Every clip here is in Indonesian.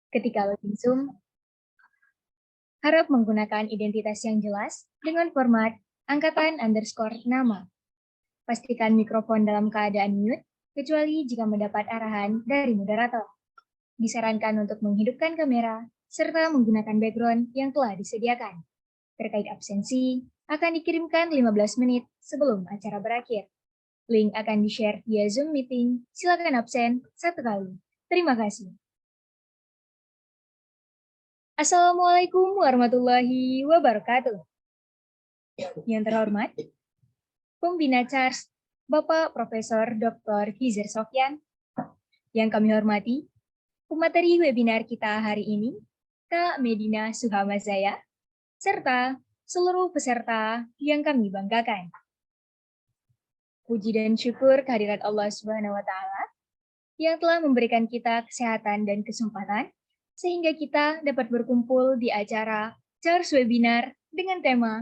Ketika login Zoom, harap menggunakan identitas yang jelas dengan format angkatan_nama. Pastikan mikrofon dalam keadaan mute, kecuali jika mendapat arahan dari moderator. Disarankan untuk menghidupkan kamera, serta menggunakan background yang telah disediakan. Terkait absensi, akan dikirimkan 15 menit sebelum acara berakhir. Link akan di-share via Zoom Meeting, silakan absen 1 kali. Terima kasih. Assalamualaikum warahmatullahi wabarakatuh. Yang terhormat, Pembina CHARS, Bapak Profesor Dr. Hizir Sofyan. Yang kami hormati, pemateri webinar kita hari ini, Kak Medina Suhamazaya, serta seluruh peserta yang kami banggakan. Puji dan syukur kehadirat Allah Subhanahu wa Ta'ala yang telah memberikan kita kesehatan dan kesempatan sehingga kita dapat berkumpul di acara CHARS Webinar dengan tema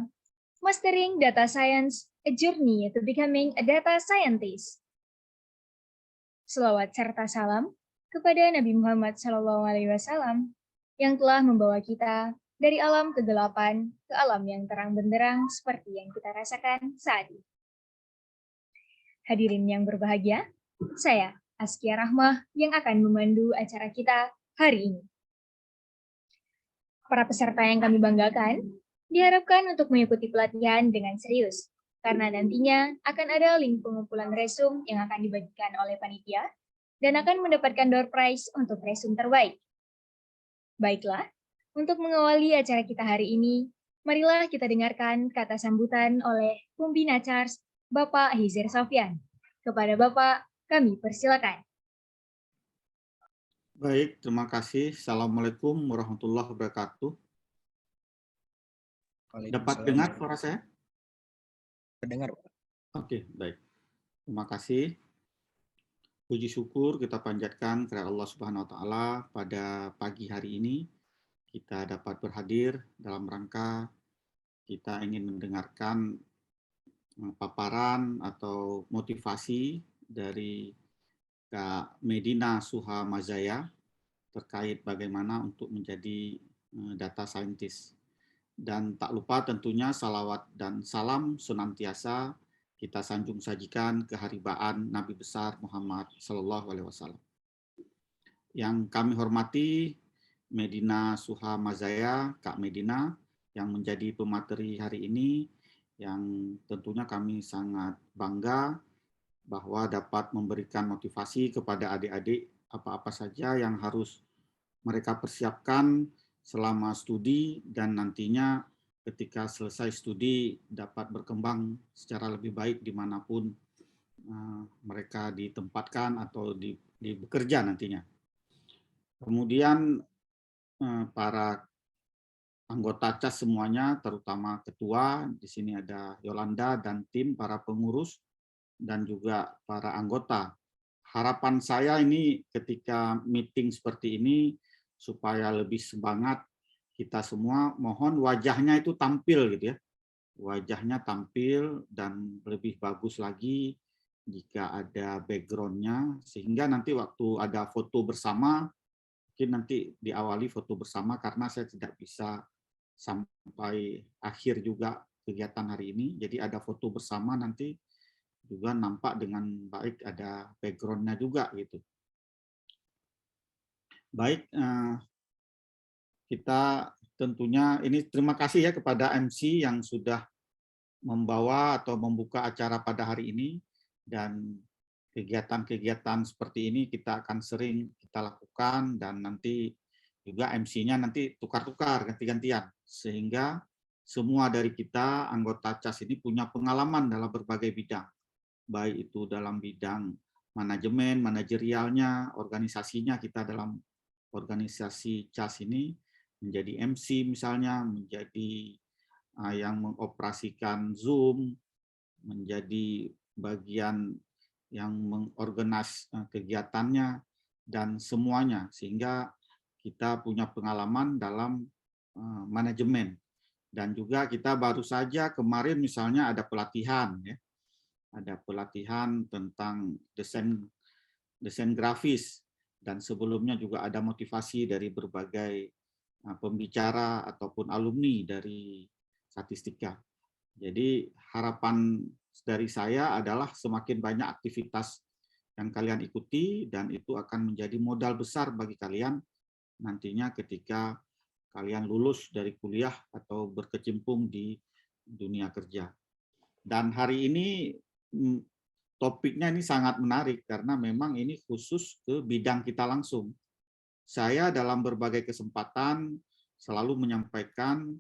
Mastering Data Science, a Journey to Becoming a Data Scientist. Selawat serta salam kepada Nabi Muhammad SAW yang telah membawa kita dari alam kegelapan ke alam yang terang benderang seperti yang kita rasakan saat ini. Hadirin yang berbahagia, saya Askia Rahmah yang akan memandu acara kita hari ini. Para peserta yang kami banggakan diharapkan untuk mengikuti pelatihan dengan serius, karena nantinya akan ada link pengumpulan resume yang akan dibagikan oleh panitia dan akan mendapatkan door prize untuk resume terbaik. Baiklah, untuk mengawali acara kita hari ini, marilah kita dengarkan kata sambutan oleh Pembina CHARS, Bapak Hizir Sofyan. Kepada Bapak, kami persilakan. Baik, terima kasih. Assalamualaikum warahmatullahi wabarakatuh. Dapat dengar suara saya? Terdengar. Oke, baik. Terima kasih. Puji syukur kita panjatkan kepada Allah Subhanahu wa Ta'ala pada pagi hari ini kita dapat berhadir dalam rangka kita ingin mendengarkan paparan atau motivasi dari Kak Medina Suhamazaya terkait bagaimana untuk menjadi data scientist. Dan tak lupa tentunya salawat dan salam senantiasa kita sanjung sajikan keharibaan Nabi besar Muhammad SAW. Yang kami hormati Medina Suhamazaya, Kak Medina, yang menjadi pemateri hari ini, yang tentunya kami sangat bangga bahwa dapat memberikan motivasi kepada adik-adik apa-apa saja yang harus mereka persiapkan selama studi dan nantinya ketika selesai studi dapat berkembang secara lebih baik dimanapun mereka ditempatkan atau di bekerja nantinya. Kemudian para anggota CHAS semuanya, terutama ketua, di sini ada Yolanda dan tim para pengurus dan juga para anggota. Harapan saya ini ketika meeting seperti ini supaya lebih semangat kita semua, mohon wajahnya itu tampil gitu ya. Wajahnya tampil dan lebih bagus lagi jika ada background-nya, sehingga nanti waktu ada foto bersama, mungkin nanti diawali foto bersama karena saya tidak bisa sampai akhir juga kegiatan hari ini, jadi ada foto bersama nanti juga nampak dengan baik, ada background-nya juga gitu. Baik, kita tentunya ini terima kasih ya kepada MC yang sudah membawa atau membuka acara pada hari ini, dan kegiatan-kegiatan seperti ini kita akan sering kita lakukan dan nanti juga MC-nya nanti tukar-tukar ganti-gantian sehingga semua dari kita anggota CHAS ini punya pengalaman dalam berbagai bidang, baik itu dalam bidang manajemen, manajerialnya, organisasinya. Kita dalam organisasi CHAS ini menjadi MC misalnya, menjadi yang mengoperasikan Zoom, menjadi bagian yang mengorganize kegiatannya dan semuanya, sehingga kita punya pengalaman dalam manajemen. Dan juga kita baru saja kemarin misalnya ada pelatihan ya, ada pelatihan tentang desain grafis dan sebelumnya juga ada motivasi dari berbagai pembicara ataupun alumni dari statistika. Jadi harapan dari saya adalah semakin banyak aktivitas yang kalian ikuti dan itu akan menjadi modal besar bagi kalian nantinya ketika kalian lulus dari kuliah atau berkecimpung di dunia kerja. Dan hari ini topiknya ini sangat menarik karena memang ini khusus ke bidang kita langsung. Saya dalam berbagai kesempatan selalu menyampaikan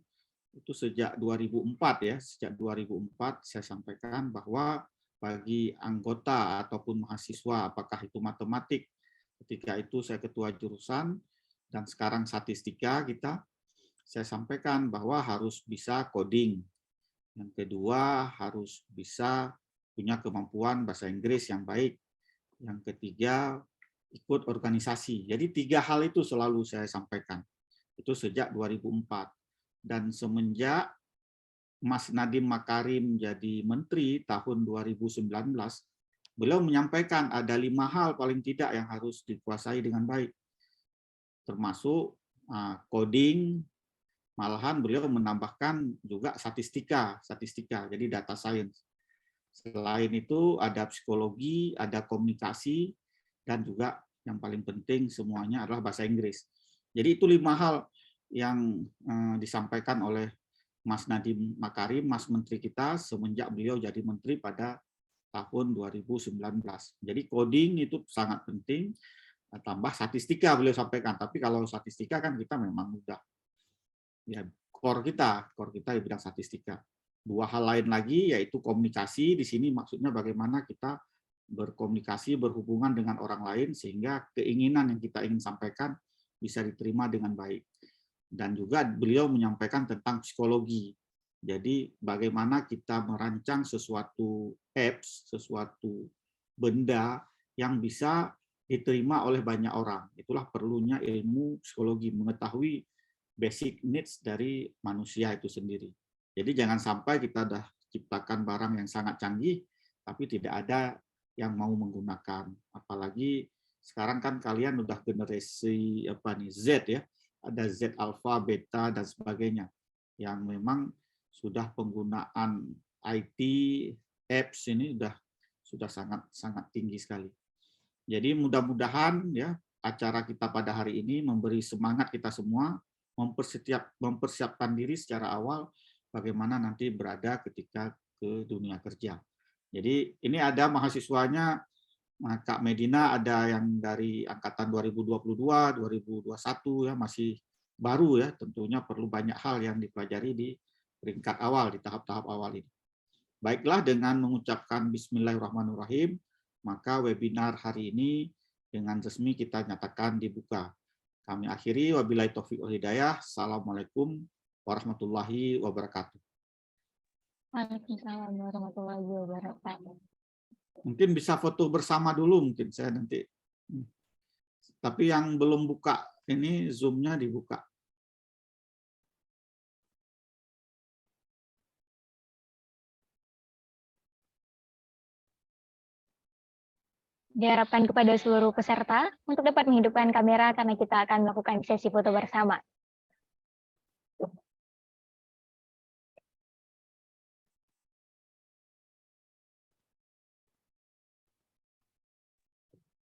itu sejak 2004 ya, sejak 2004 saya sampaikan bahwa bagi anggota ataupun mahasiswa, apakah itu matematik, ketika itu saya ketua jurusan, dan sekarang statistika saya sampaikan bahwa harus bisa coding. Yang kedua, harus bisa punya kemampuan bahasa Inggris yang baik. Yang ketiga, ikut organisasi. Jadi 3 hal itu selalu saya sampaikan. Itu sejak 2004. Dan semenjak Mas Nadiem Makarim jadi menteri tahun 2019, beliau menyampaikan ada 5 hal paling tidak yang harus dikuasai dengan baik. Termasuk coding, malahan beliau menambahkan juga statistika, jadi data science. Selain itu ada psikologi, ada komunikasi, dan juga yang paling penting semuanya adalah bahasa Inggris. Jadi itu 5 hal yang disampaikan oleh Mas Nadiem Makarim, Mas Menteri kita, semenjak beliau jadi menteri pada tahun 2019. Jadi coding itu sangat penting, tambah statistika beliau sampaikan. Tapi kalau statistika kan kita memang udah ya core kita di bidang statistika. 2 hal lain lagi yaitu komunikasi. Di sini maksudnya bagaimana kita berkomunikasi, berhubungan dengan orang lain sehingga keinginan yang kita ingin sampaikan bisa diterima dengan baik. Dan juga beliau menyampaikan tentang psikologi. Jadi bagaimana kita merancang sesuatu apps, sesuatu benda yang bisa diterima oleh banyak orang. Itulah perlunya ilmu psikologi, mengetahui basic needs dari manusia itu sendiri. Jadi jangan sampai kita dah ciptakan barang yang sangat canggih, tapi tidak ada yang mau menggunakan. Apalagi sekarang kan kalian udah generasi Z ya, ada Z alpha, beta dan sebagainya, yang memang sudah penggunaan IT apps ini sudah sangat tinggi sekali. Jadi mudah-mudahan ya acara kita pada hari ini memberi semangat kita semua mempersiapkan diri secara awal bagaimana nanti berada ketika ke dunia kerja. Jadi ini ada mahasiswanya Kak Medina, ada yang dari angkatan 2022, 2021 ya, masih baru ya, tentunya perlu banyak hal yang dipelajari di peringkat awal, di tahap-tahap awal ini. Baiklah, dengan mengucapkan Bismillahirrahmanirrahim, maka webinar hari ini dengan resmi kita nyatakan dibuka. Kami akhiri, wabillahi taufiq wal hidayah. Assalamualaikum warahmatullahi wabarakatuh. Waalaikumsalam warahmatullahi wabarakatuh. Mungkin bisa foto bersama dulu, mungkin saya nanti. Tapi yang belum buka ini Zoom-nya dibuka. Diharapkan kepada seluruh peserta untuk dapat menghidupkan kamera karena kita akan melakukan sesi foto bersama.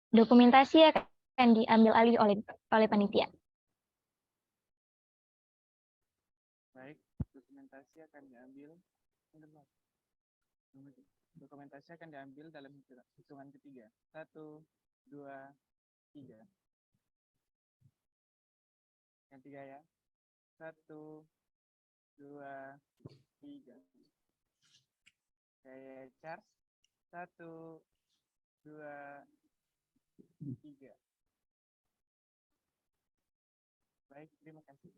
Dokumentasi akan diambil alih oleh panitia. Baik, dokumentasi akan dalam hitungan ketiga. 1, 2, 3. Yang 3 ya. 1, 2, 3. Saya charge. 1, 2, 3. Baik, terima kasih.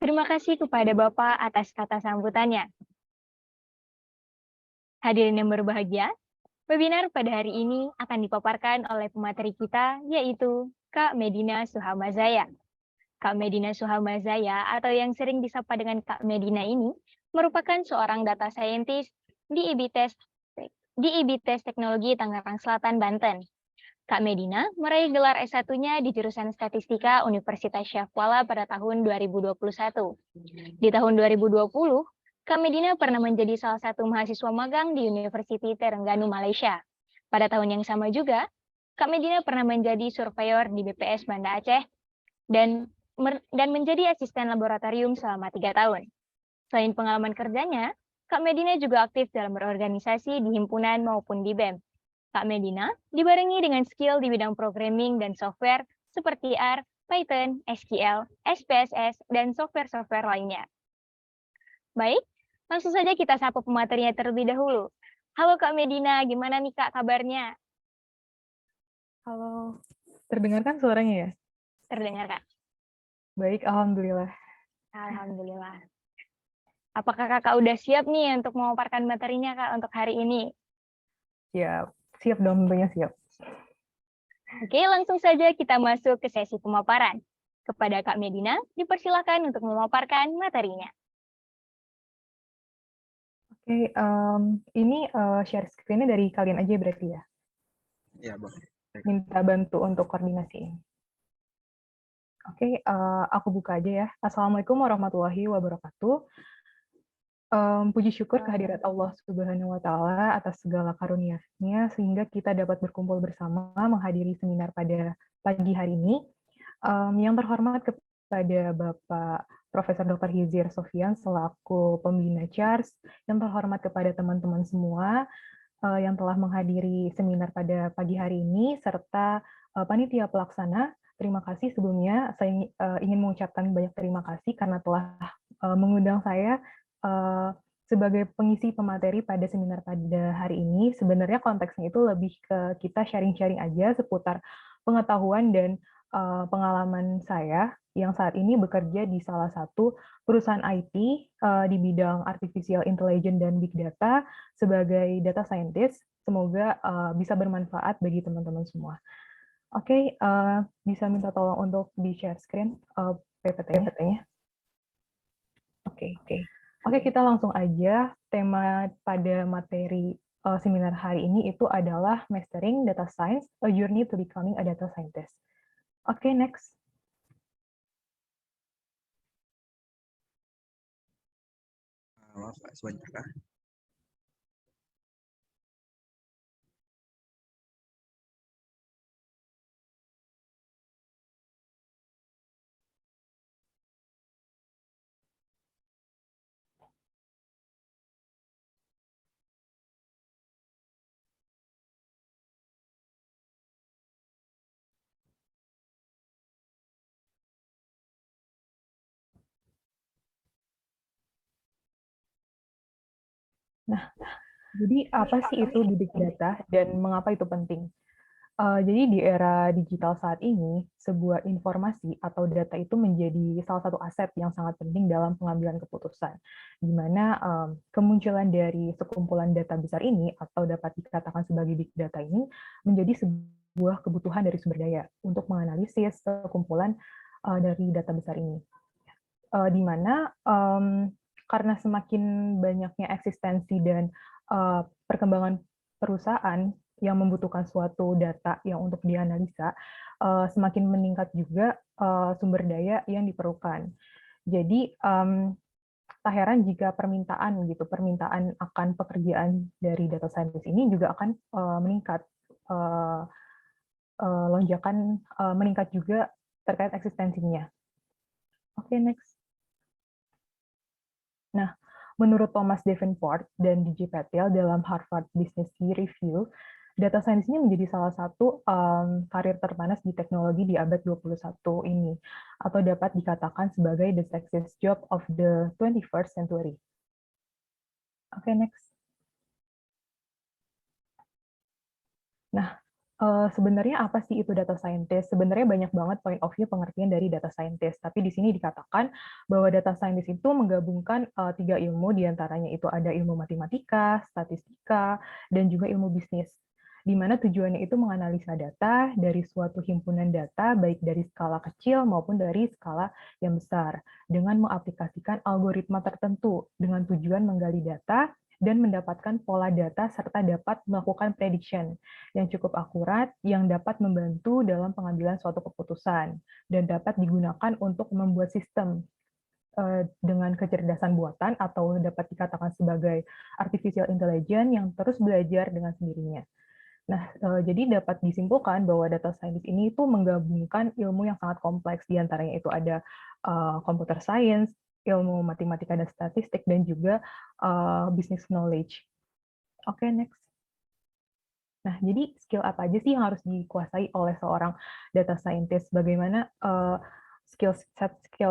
Terima kasih kepada Bapak atas kata sambutannya. Hadirin yang berbahagia, webinar pada hari ini akan dipaparkan oleh pemateri kita, yaitu Kak Medina Suhamazaya. Kak Medina Suhamazaya atau yang sering disapa dengan Kak Medina ini merupakan seorang data scientist di IBTES Teknologi Tangerang Selatan, Banten. Kak Medina meraih gelar S1-nya di jurusan Statistika Universitas Syarif Kuala pada tahun 2021. Di tahun 2020, Kak Medina pernah menjadi salah satu mahasiswa magang di University Terengganu, Malaysia. Pada tahun yang sama juga, Kak Medina pernah menjadi surveyor di BPS Banda Aceh dan menjadi asisten laboratorium selama 3 tahun. Selain pengalaman kerjanya, Kak Medina juga aktif dalam berorganisasi di himpunan maupun di BEM. Kak Medina dibarengi dengan skill di bidang programming dan software seperti R, Python, SQL, SPSS, dan software-software lainnya. Baik, langsung saja kita sapa pematerinya terlebih dahulu. Halo Kak Medina, gimana nih Kak kabarnya? Halo, terdengar kan suaranya ya? Terdengar Kak? Baik, Alhamdulillah. Alhamdulillah. Apakah Kakak udah siap nih untuk memaparkan materinya Kak untuk hari ini? Siap dong, tentunya siap. Oke, langsung saja kita masuk ke sesi pemaparan. Kepada Kak Medina, dipersilakan untuk memaparkan materinya. Oke, ini share screen-nya dari kalian aja berarti ya? Ya, boleh. Minta bantu untuk koordinasi. Oke, aku buka aja ya. Assalamualaikum warahmatullahi wabarakatuh. Puji syukur kehadirat Allah Subhanahu wa Ta'ala atas segala karunia-Nya sehingga kita dapat berkumpul bersama menghadiri seminar pada pagi hari ini. Yang terhormat kepada Bapak Profesor Dr. Hizir Sofyan selaku pembina CHARS, yang terhormat kepada teman-teman semua yang telah menghadiri seminar pada pagi hari ini, serta panitia pelaksana. Terima kasih sebelumnya. Saya ingin mengucapkan banyak terima kasih karena telah mengundang saya sebagai pengisi pemateri pada seminar pada hari ini. Sebenarnya konteksnya itu lebih ke kita sharing-sharing aja seputar pengetahuan dan pengalaman saya yang saat ini bekerja di salah satu perusahaan IT di bidang artificial intelligence dan big data sebagai data scientist. Semoga bisa bermanfaat bagi teman-teman semua. Oke, bisa minta tolong untuk di-share screen PPT-nya. Oke, kita langsung aja. Tema pada materi seminar hari ini itu adalah Mastering Data Science, A Journey to Becoming a Data Scientist. Oke, next. Maaf, Pak, sebentar. Nah, jadi apa sih itu big data dan mengapa itu penting? Jadi di era digital saat ini, sebuah informasi atau data itu menjadi salah satu aset yang sangat penting dalam pengambilan keputusan, di mana kemunculan dari sekumpulan data besar ini atau dapat dikatakan sebagai big data ini menjadi sebuah kebutuhan dari sumber daya untuk menganalisis sekumpulan dari data besar ini, di mana karena semakin banyaknya eksistensi dan perkembangan perusahaan yang membutuhkan suatu data yang untuk dianalisa, semakin meningkat juga sumber daya yang diperlukan. Jadi tak heran jika permintaan akan pekerjaan dari data scientist ini juga akan meningkat, lonjakan meningkat juga terkait eksistensinya. Oke, next. Nah, menurut Thomas Davenport dan DJ Patel dalam Harvard Business Review, data science ini menjadi salah satu karir terpanas di teknologi di abad 21 ini, atau dapat dikatakan sebagai the sexiest job of the 21st century. Oke, next. Nah, sebenarnya apa sih itu data scientist? Sebenarnya banyak banget point of view pengertian dari data scientist, tapi di sini dikatakan bahwa data scientist itu menggabungkan 3 ilmu, diantaranya itu ada ilmu matematika, statistika, dan juga ilmu bisnis, di mana tujuannya itu menganalisa data dari suatu himpunan data, baik dari skala kecil maupun dari skala yang besar, dengan mengaplikasikan algoritma tertentu dengan tujuan menggali data dan mendapatkan pola data serta dapat melakukan prediction yang cukup akurat yang dapat membantu dalam pengambilan suatu keputusan dan dapat digunakan untuk membuat sistem dengan kecerdasan buatan atau dapat dikatakan sebagai artificial intelligence yang terus belajar dengan sendirinya. Nah, jadi dapat disimpulkan bahwa data scientist ini itu menggabungkan ilmu yang sangat kompleks, di antaranya itu ada computer science, ilmu matematika dan statistik, dan juga business knowledge. Oke, next. Nah, jadi skill apa aja sih yang harus dikuasai oleh seorang data scientist? Bagaimana skill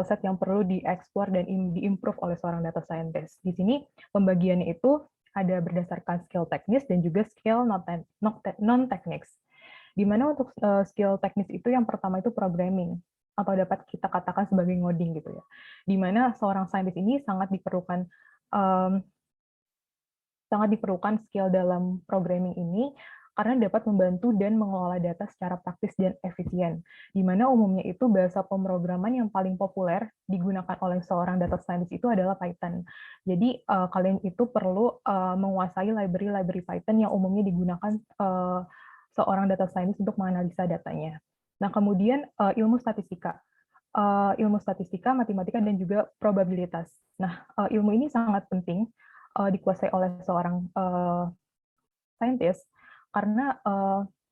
set yang perlu dieksplor dan diimprove oleh seorang data scientist? Di sini pembagiannya itu ada berdasarkan skill teknis dan juga skill non-teknis. Di mana untuk skill teknis itu yang pertama itu programming, atau dapat kita katakan sebagai ngoding gitu ya. Di mana seorang scientist ini sangat diperlukan skill dalam programming ini karena dapat membantu dan mengelola data secara praktis dan efisien. Di mana umumnya itu bahasa pemrograman yang paling populer digunakan oleh seorang data scientist itu adalah Python. Jadi kalian itu perlu menguasai library Python yang umumnya digunakan seorang data scientist untuk menganalisa datanya. Nah, kemudian ilmu statistika. Ilmu statistika, matematika, dan juga probabilitas. Nah, ilmu ini sangat penting dikuasai oleh seorang scientist karena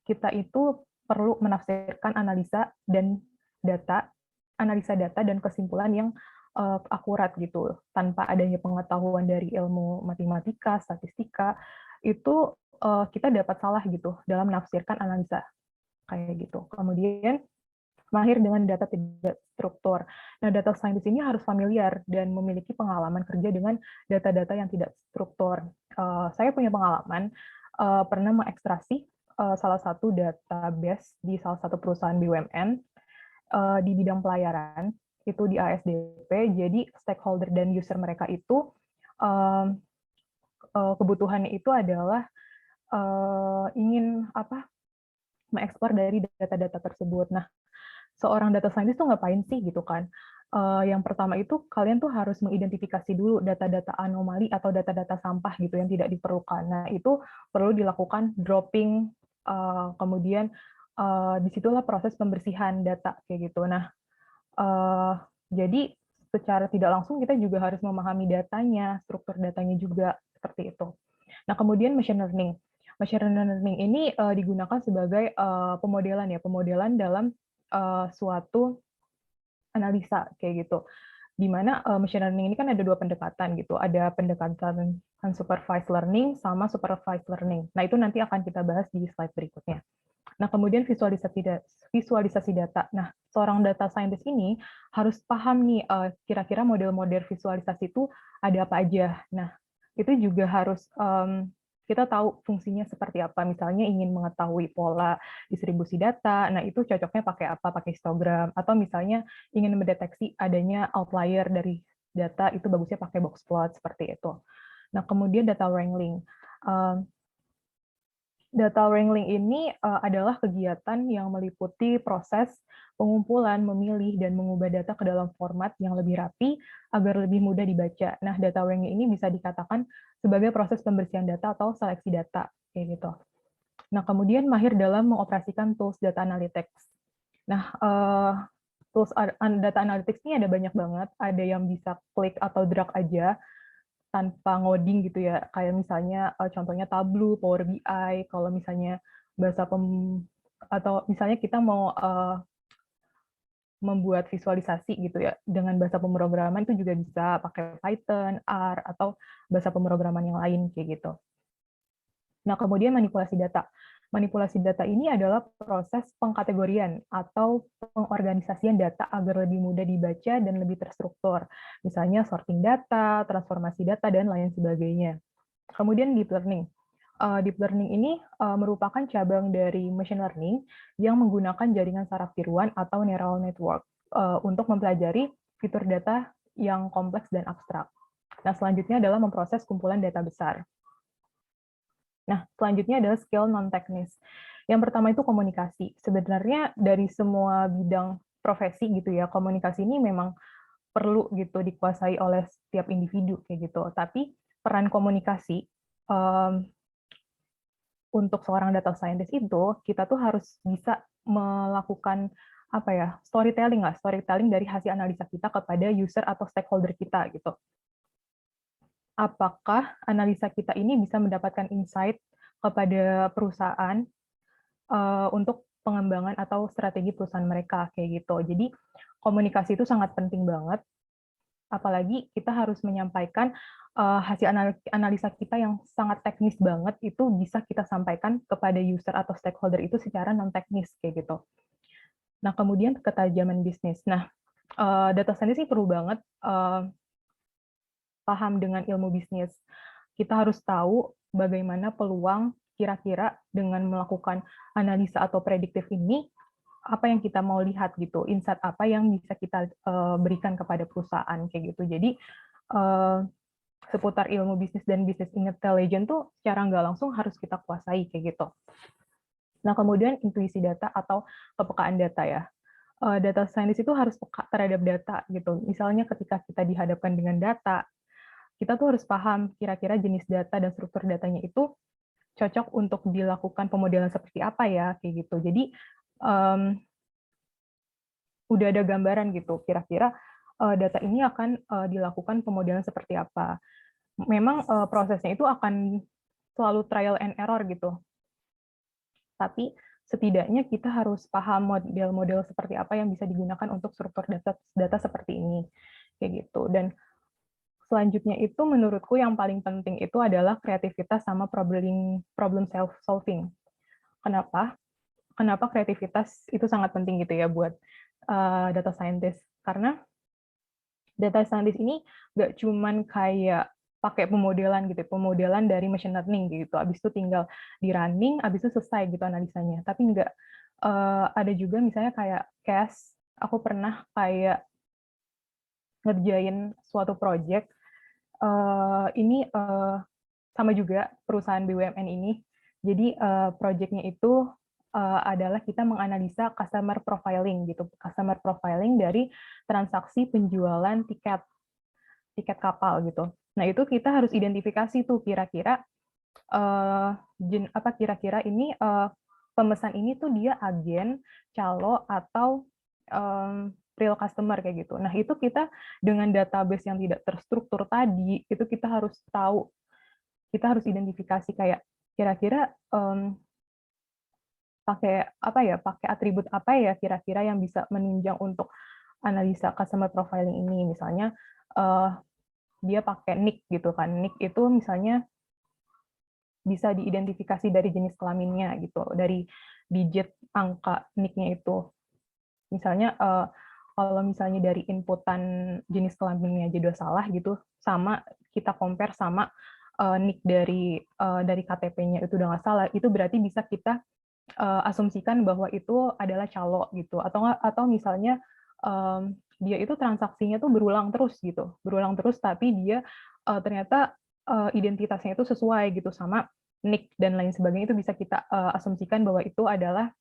kita itu perlu menafsirkan analisa data dan kesimpulan yang akurat gitu. Tanpa adanya pengetahuan dari ilmu matematika, statistika, itu kita dapat salah gitu dalam menafsirkan analisa kayak gitu. Kemudian mahir dengan data tidak struktur. Nah, data scientist ini harus familiar dan memiliki pengalaman kerja dengan data-data yang tidak struktur. Saya punya pengalaman pernah mengekstraksi salah satu database di salah satu perusahaan BUMN di bidang pelayaran, itu di ASDP. Jadi stakeholder dan user mereka itu kebutuhannya itu adalah ingin mengekspor dari data-data tersebut. Nah, seorang data scientist tuh ngapain sih gitu kan? Yang pertama itu kalian tuh harus mengidentifikasi dulu data-data anomali atau data-data sampah gitu yang tidak diperlukan. Nah, itu perlu dilakukan dropping, kemudian disitulah proses pembersihan data kayak gitu. Nah, jadi secara tidak langsung kita juga harus memahami datanya, struktur datanya juga seperti itu. Nah, kemudian machine learning. Machine learning ini digunakan sebagai pemodelan dalam suatu analisa kayak gitu. Di mana machine learning ini kan ada dua pendekatan gitu. Ada pendekatan unsupervised learning sama supervised learning. Nah, itu nanti akan kita bahas di slide berikutnya. Nah, kemudian visualisasi data. Nah, seorang data scientist ini harus paham nih kira-kira model-model visualisasi itu ada apa aja. Nah, itu juga harus kita tahu fungsinya seperti apa. Misalnya ingin mengetahui pola distribusi data, nah itu cocoknya pakai apa? Pakai histogram. Atau misalnya ingin mendeteksi adanya outlier dari data, itu bagusnya pakai box plot, seperti itu. Nah, kemudian data wrangling. Data wrangling ini adalah kegiatan yang meliputi proses pengumpulan, memilih, dan mengubah data ke dalam format yang lebih rapi agar lebih mudah dibaca. Nah, data wrangling ini bisa dikatakan sebagai proses pembersihan data atau seleksi data, kayak gitu. Nah, kemudian mahir dalam mengoperasikan tools data analytics. Nah, tools data analytics ini ada banyak banget. Ada yang bisa klik atau drag aja, tanpa ngoding gitu ya, kayak misalnya contohnya Tableau, Power BI, kalau misalnya atau misalnya kita mau membuat visualisasi gitu ya, dengan bahasa pemrograman itu juga bisa pakai Python, R, atau bahasa pemrograman yang lain kayak gitu. Nah, kemudian manipulasi data. Manipulasi data ini adalah proses pengkategorian atau pengorganisasian data agar lebih mudah dibaca dan lebih terstruktur. Misalnya sorting data, transformasi data, dan lain sebagainya. Kemudian deep learning. Deep learning ini merupakan cabang dari machine learning yang menggunakan jaringan saraf tiruan atau neural network untuk mempelajari fitur data yang kompleks dan abstrak. Nah, selanjutnya adalah memproses kumpulan data besar. Nah, selanjutnya adalah skill non-teknis. Yang pertama itu komunikasi. Sebenarnya dari semua bidang profesi gitu ya, komunikasi ini memang perlu gitu dikuasai oleh setiap individu kayak gitu. Tapi peran komunikasi untuk seorang data scientist itu, kita tuh harus bisa melakukan storytelling dari hasil analisa kita kepada user atau stakeholder kita gitu. Apakah analisa kita ini bisa mendapatkan insight kepada perusahaan untuk pengembangan atau strategi perusahaan mereka kayak gitu. Jadi komunikasi itu sangat penting banget. Apalagi kita harus menyampaikan hasil analisa kita yang sangat teknis banget itu bisa kita sampaikan kepada user atau stakeholder itu secara non teknis kayak gitu. Nah, kemudian ketajaman bisnis. Nah, data scientist ini perlu banget paham dengan ilmu bisnis. Kita harus tahu bagaimana peluang kira-kira dengan melakukan analisa atau prediktif ini, apa yang kita mau lihat gitu, insight apa yang bisa kita berikan kepada perusahaan kayak gitu. Jadi seputar ilmu bisnis dan bisnis intelligence tuh secara nggak langsung harus kita kuasai kayak gitu. Nah, kemudian intuisi data atau kepekaan data ya. Data scientist itu harus peka terhadap data gitu. Misalnya ketika kita dihadapkan dengan data, kita tuh harus paham kira-kira jenis data dan struktur datanya itu cocok untuk dilakukan pemodelan seperti apa ya, kayak gitu. Jadi udah ada gambaran gitu, kira-kira data ini akan dilakukan pemodelan seperti apa. Memang prosesnya itu akan selalu trial and error gitu. Tapi setidaknya kita harus paham model-model seperti apa yang bisa digunakan untuk struktur data seperti ini, kayak gitu. Dan selanjutnya itu menurutku yang paling penting itu adalah kreativitas sama problem solving. Kenapa? Kenapa kreativitas itu sangat penting gitu ya buat data scientist? Karena data scientist ini nggak cuman kayak pakai pemodelan gitu, pemodelan dari machine learning gitu. Habis itu tinggal di running, habis itu selesai gitu analisanya. Tapi nggak ada juga misalnya kayak case, aku pernah kayak ngerjain suatu project. Ini sama juga perusahaan BUMN ini. Jadi project-nya itu adalah kita menganalisa customer profiling gitu, customer profiling dari transaksi penjualan tiket kapal gitu. Nah, itu kita harus identifikasi tuh kira-kira kira-kira ini pemesan ini tuh dia agen, calo atau real customer kayak gitu. Nah, itu kita dengan database yang tidak terstruktur tadi, itu kita harus tahu, kita harus identifikasi kayak kira-kira pakai atribut apa ya kira-kira yang bisa menunjang untuk analisa customer profiling ini. Misalnya dia pakai nick gitu kan. Nick itu misalnya bisa diidentifikasi dari jenis kelaminnya gitu, dari digit angka nick-nya itu. Misalnya kalau misalnya dari inputan jenis kelaminnya aja udah salah gitu, sama kita compare sama nick dari KTP-nya itu udah nggak salah, itu berarti bisa kita asumsikan bahwa itu adalah calo gitu, atau misalnya dia itu transaksinya tuh berulang terus gitu, tapi dia ternyata identitasnya itu sesuai gitu sama nick dan lain sebagainya, itu bisa kita asumsikan bahwa itu adalah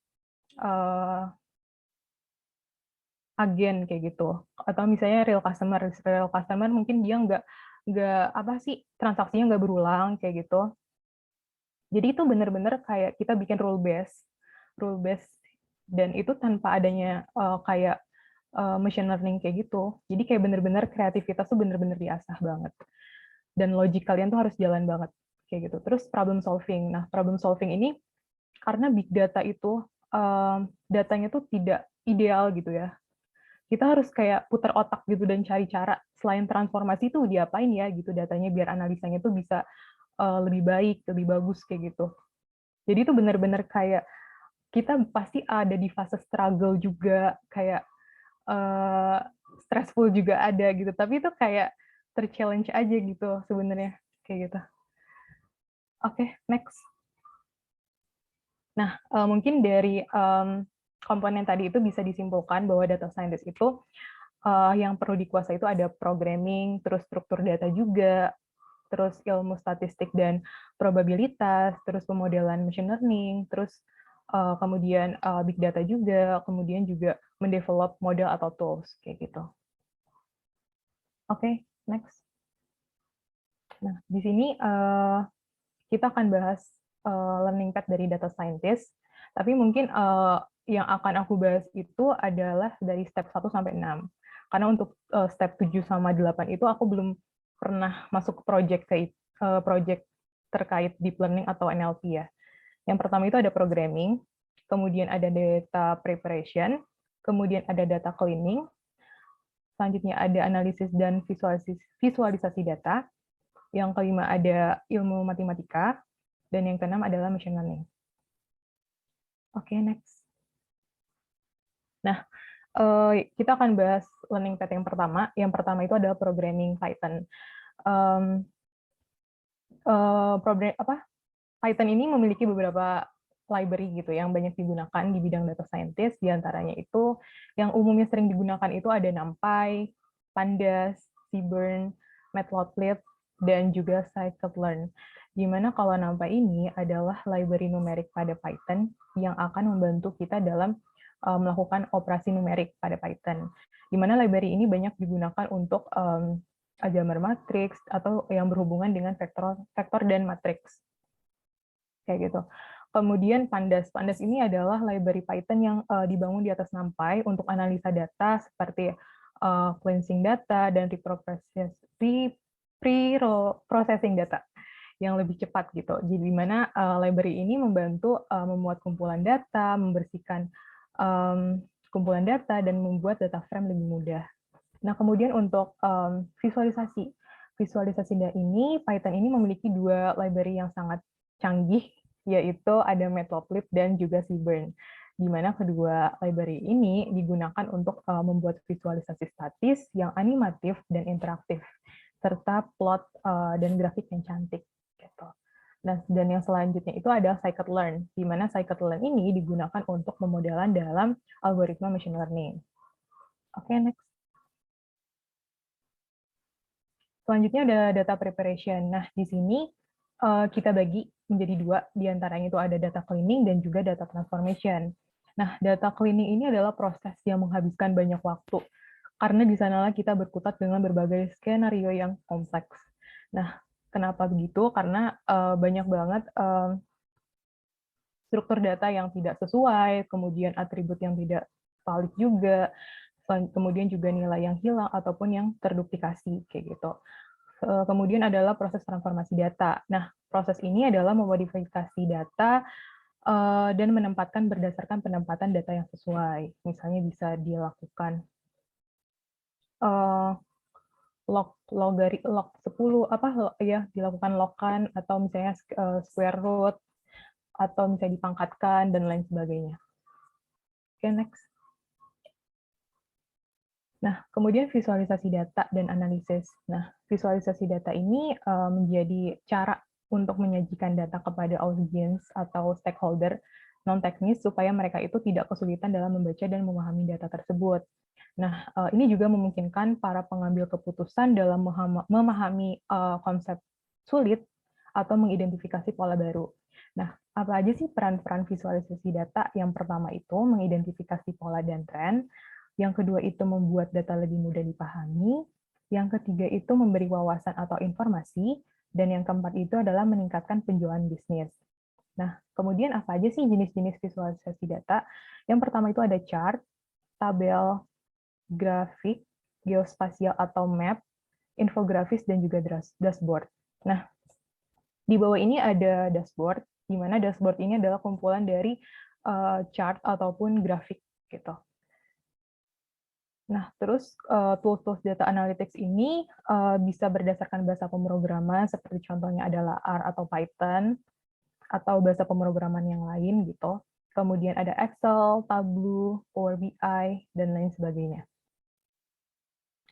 agen kayak gitu. Atau misalnya real customer mungkin dia nggak transaksinya nggak berulang kayak gitu. Jadi itu benar-benar kayak kita bikin rule base dan itu tanpa adanya kayak machine learning kayak gitu. Jadi kayak benar-benar kreativitas tuh benar-benar diasah banget. Dan logik kalian tuh harus jalan banget kayak gitu. Terus problem solving. Nah, problem solving ini karena big data itu datanya tuh tidak ideal gitu ya. Kita harus kayak putar otak gitu dan cari cara selain transformasi itu diapain ya gitu datanya biar analisanya tuh bisa lebih baik, lebih bagus kayak gitu. Jadi itu benar-benar kayak kita pasti ada di fase struggle juga, kayak stressful juga ada gitu. Tapi itu kayak ter-challenge aja gitu sebenarnya kayak gitu. Oke, next. Nah, mungkin dari komponen tadi itu bisa disimpulkan bahwa data scientist itu yang perlu dikuasai itu ada programming, terus struktur data juga, terus ilmu statistik dan probabilitas, terus pemodelan machine learning, terus kemudian big data juga, kemudian juga mendevelop model atau tools kayak gitu. Oke, next. Nah, di sini kita akan bahas learning path dari data scientist, tapi mungkin yang akan aku bahas itu adalah dari step 1 sampai 6. Karena untuk step 7 sama 8 itu aku belum pernah masuk ke project terkait deep learning atau NLP ya. Yang pertama itu ada programming, kemudian ada data preparation, kemudian ada data cleaning, selanjutnya ada analisis dan visualisasi data, yang kelima ada ilmu matematika, dan yang keenam adalah machine learning. Oke, next. Nah, kita akan bahas learning path yang pertama. Yang pertama itu adalah programming Python. Python ini memiliki beberapa library gitu yang banyak digunakan di bidang data scientist. Di antaranya itu yang umumnya sering digunakan itu ada NumPy, Pandas, Seaborn, Matplotlib, dan juga scikit-learn. Di mana kalau NumPy ini adalah library numerik pada Python yang akan membantu kita dalam melakukan operasi numerik pada Python. Di mana library ini banyak digunakan untuk aljabar matriks atau yang berhubungan dengan vektor dan matriks. Kayak gitu. Kemudian Pandas. Pandas ini adalah library Python yang dibangun di atas NumPy untuk analisa data seperti cleansing data dan pre-processing data yang lebih cepat gitu. Jadi di mana library ini membantu memuat kumpulan data, membersihkan kumpulan data, dan membuat data frame lebih mudah. Nah, kemudian untuk visualisasi data ini, Python ini memiliki dua library yang sangat canggih, yaitu ada Matplotlib dan juga Seaborn, di mana kedua library ini digunakan untuk membuat visualisasi statis yang animatif dan interaktif, serta plot dan grafik yang cantik. Gitu. Nah, dan yang selanjutnya itu adalah scikit-learn, di mana scikit-learn ini digunakan untuk pemodelan dalam algoritma machine learning. Oke, next. Selanjutnya ada data preparation. Nah, di sini kita bagi menjadi dua, diantaranya itu ada data cleaning dan juga data transformation. Nah, data cleaning ini adalah proses yang menghabiskan banyak waktu, karena di sanalah kita berkutat dengan berbagai skenario yang kompleks. Nah, kenapa begitu? Karena banyak banget struktur data yang tidak sesuai, kemudian atribut yang tidak valid juga, kemudian juga nilai yang hilang ataupun yang terduplikasi, kayak gitu. Kemudian adalah proses transformasi data. Nah, proses ini adalah memodifikasi data dan menempatkan berdasarkan penempatan data yang sesuai. Misalnya bisa dilakukan log 10 dilakukan logkan, atau misalnya square root, atau misalnya dipangkatkan dan lain sebagainya. Oke, next. Nah, kemudian visualisasi data dan analisis. Nah, visualisasi data ini menjadi cara untuk menyajikan data kepada audiens atau stakeholder non-teknis supaya mereka itu tidak kesulitan dalam membaca dan memahami data tersebut. Nah, ini juga memungkinkan para pengambil keputusan dalam memahami konsep sulit atau mengidentifikasi pola baru. Nah, apa aja sih peran-peran visualisasi data? Yang pertama itu mengidentifikasi pola dan tren. Yang kedua itu membuat data lebih mudah dipahami. Yang ketiga itu memberi wawasan atau informasi. Dan yang keempat itu adalah meningkatkan penjualan bisnis. Nah, kemudian apa aja sih jenis-jenis visualisasi data? Yang pertama itu ada chart, tabel, grafik, geospasial atau map, infografis, dan juga dashboard. Nah, di bawah ini ada dashboard, di mana dashboard ini adalah kumpulan dari chart ataupun grafik gitu. Nah, terus tools-tools data analytics ini bisa berdasarkan bahasa pemrograman, seperti contohnya adalah R atau Python, atau bahasa pemrograman yang lain gitu. Kemudian ada Excel, Tableau, Power BI, dan lain sebagainya.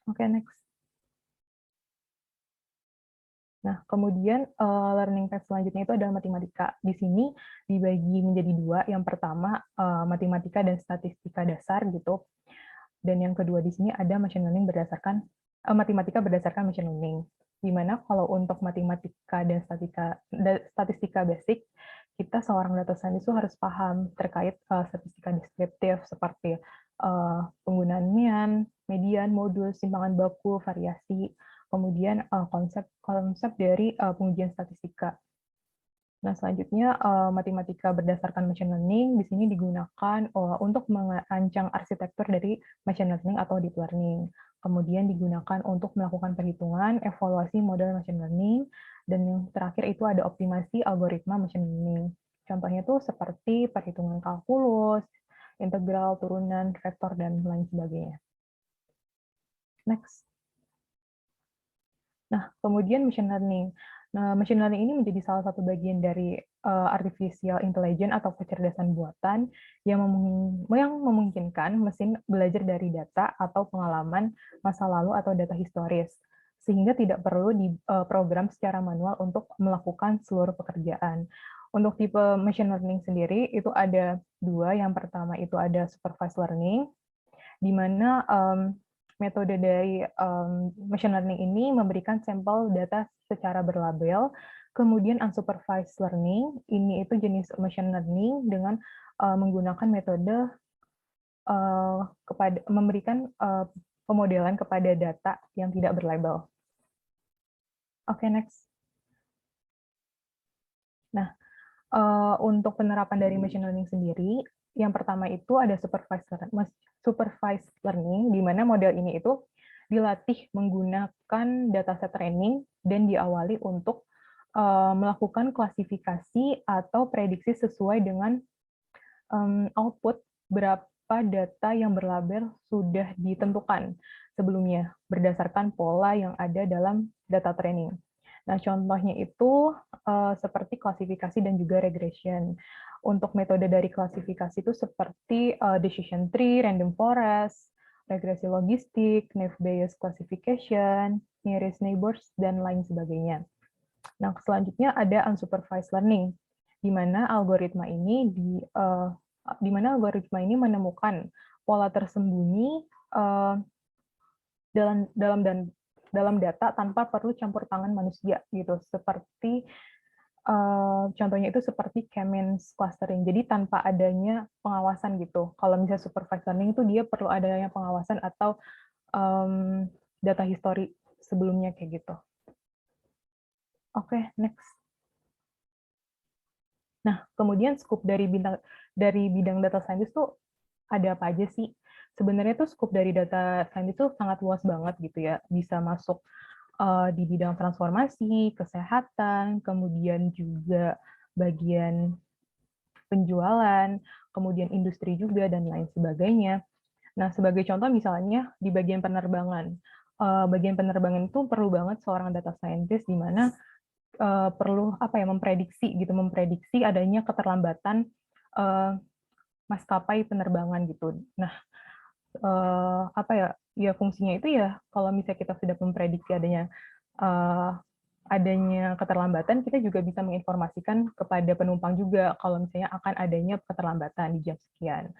Oke, next. Nah, kemudian learning path selanjutnya itu adalah matematika. Di sini dibagi menjadi dua. Yang pertama, matematika dan statistika dasar gitu. Dan yang kedua di sini ada machine learning berdasarkan matematika berdasarkan machine learning. Di mana kalau untuk matematika dan statistika basic, kita seorang data scientist itu harus paham terkait statistika deskriptif seperti penggunaan median, modul, simpangan baku, variasi, kemudian konsep dari pengujian statistika. Nah, selanjutnya matematika berdasarkan machine learning di sini digunakan untuk merancang arsitektur dari machine learning atau deep learning. Kemudian digunakan untuk melakukan perhitungan, evaluasi model machine learning, dan yang terakhir itu ada optimasi algoritma machine learning. Contohnya itu seperti perhitungan kalkulus, integral, turunan, vektor, dan lain sebagainya. Next. Nah, kemudian machine learning. Nah, machine learning ini menjadi salah satu bagian dari artificial intelligence atau kecerdasan buatan yang memungkinkan mesin belajar dari data atau pengalaman masa lalu atau data historis, sehingga tidak perlu diprogram secara manual untuk melakukan seluruh pekerjaan. Untuk tipe machine learning sendiri itu ada dua. Yang pertama itu ada supervised learning, di mana metode dari machine learning ini memberikan sampel data secara berlabel. Kemudian unsupervised learning, ini itu jenis machine learning dengan menggunakan metode memberikan pemodelan kepada data yang tidak berlabel. Oke, next. Nah, untuk penerapan dari machine learning sendiri, yang pertama itu ada supervised learning, di mana model ini itu dilatih menggunakan dataset training dan diawali untuk melakukan klasifikasi atau prediksi sesuai dengan output berapa data yang berlabel sudah ditentukan sebelumnya berdasarkan pola yang ada dalam data training. Nah, contohnya itu seperti klasifikasi dan juga regression. Untuk metode dari klasifikasi itu seperti decision tree, random forest, regresi logistik, naive Bayes classification, nearest neighbors, dan lain sebagainya. Nah, selanjutnya ada unsupervised learning, di mana algoritma ini menemukan pola tersembunyi dalam data tanpa perlu campur tangan manusia gitu, seperti contohnya itu seperti K-means clustering, jadi tanpa adanya pengawasan gitu. Kalau misalnya supervised learning itu dia perlu adanya pengawasan atau data history sebelumnya kayak gitu. Oke, next. Nah, kemudian scope dari bidang data scientist tuh ada apa aja sih? Sebenarnya tuh scope dari data scientist tuh sangat luas banget gitu ya. Bisa masuk di bidang transformasi, kesehatan, kemudian juga bagian penjualan, kemudian industri juga, dan lain sebagainya. Nah, sebagai contoh misalnya di bagian penerbangan. Bagian penerbangan itu perlu banget seorang data scientist di mana perlu memprediksi adanya keterlambatan maskapai penerbangan gitu. Nah, fungsinya itu ya kalau misalnya kita sudah memprediksi adanya keterlambatan, kita juga bisa menginformasikan kepada penumpang juga kalau misalnya akan adanya keterlambatan di jam sekian.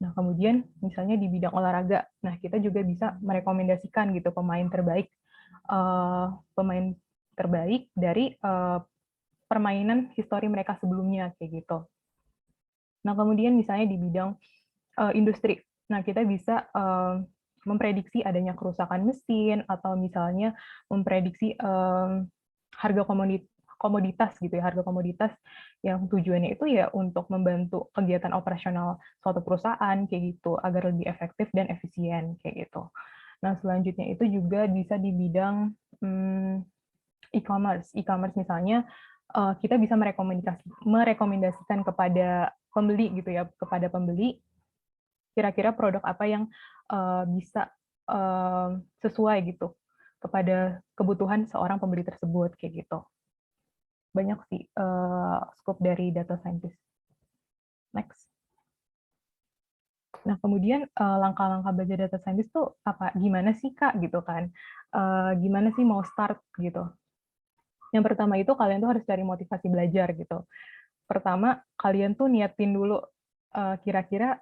Nah, kemudian misalnya di bidang olahraga, nah kita juga bisa merekomendasikan gitu pemain terbaik dari permainan histori mereka sebelumnya kayak gitu. Nah, kemudian misalnya di bidang industri, nah kita bisa memprediksi adanya kerusakan mesin atau misalnya memprediksi harga komoditas gitu ya, harga komoditas yang tujuannya itu ya untuk membantu kegiatan operasional suatu perusahaan kayak gitu agar lebih efektif dan efisien kayak gitu. Nah, selanjutnya itu juga bisa di bidang e-commerce. E-commerce misalnya kita bisa merekomendasikan kepada pembeli gitu ya, kepada pembeli kira-kira produk apa yang bisa sesuai gitu kepada kebutuhan seorang pembeli tersebut kayak gitu. Banyak sih scope dari data scientist. Next. Nah, kemudian langkah-langkah belajar data scientist tuh apa? Gimana sih Kak gitu kan? Gimana sih mau start gitu? Yang pertama itu kalian tuh harus cari motivasi belajar gitu. Pertama, kalian tuh niatin dulu kira-kira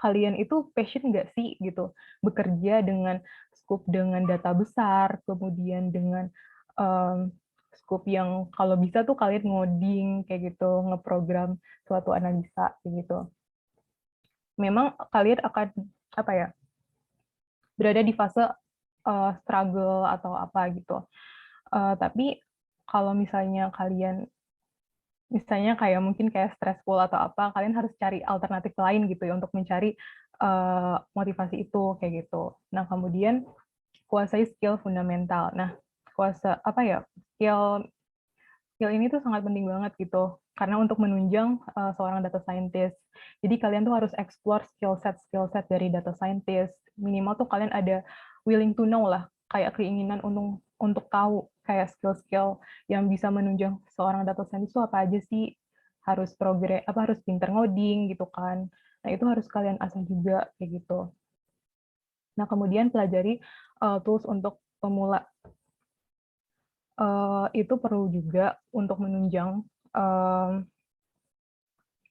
kalian itu passion nggak sih gitu bekerja dengan scope dengan data besar, kemudian dengan scope yang kalau bisa tuh kalian ngoding kayak gitu, ngeprogram suatu analisa kayak gitu. Memang kalian akan berada di fase struggle atau apa gitu. Tapi kalau misalnya kalian misalnya kayak mungkin kayak stressful atau apa, kalian harus cari alternatif lain gitu ya untuk mencari motivasi itu kayak gitu. Nah, kemudian kuasai skill fundamental. Nah, skill skill ini tuh sangat penting banget gitu karena untuk menunjang seorang data scientist. Jadi kalian tuh harus explore skill set dari data scientist. Minimal tuh kalian ada willing to know lah, kayak keinginan untuk tahu kayak skill-skill yang bisa menunjang seorang data scientist itu apa aja sih. Harus pinter ngoding gitu kan. Nah, itu harus kalian asah juga kayak gitu. Nah, kemudian pelajari tools untuk pemula. Itu perlu juga untuk menunjang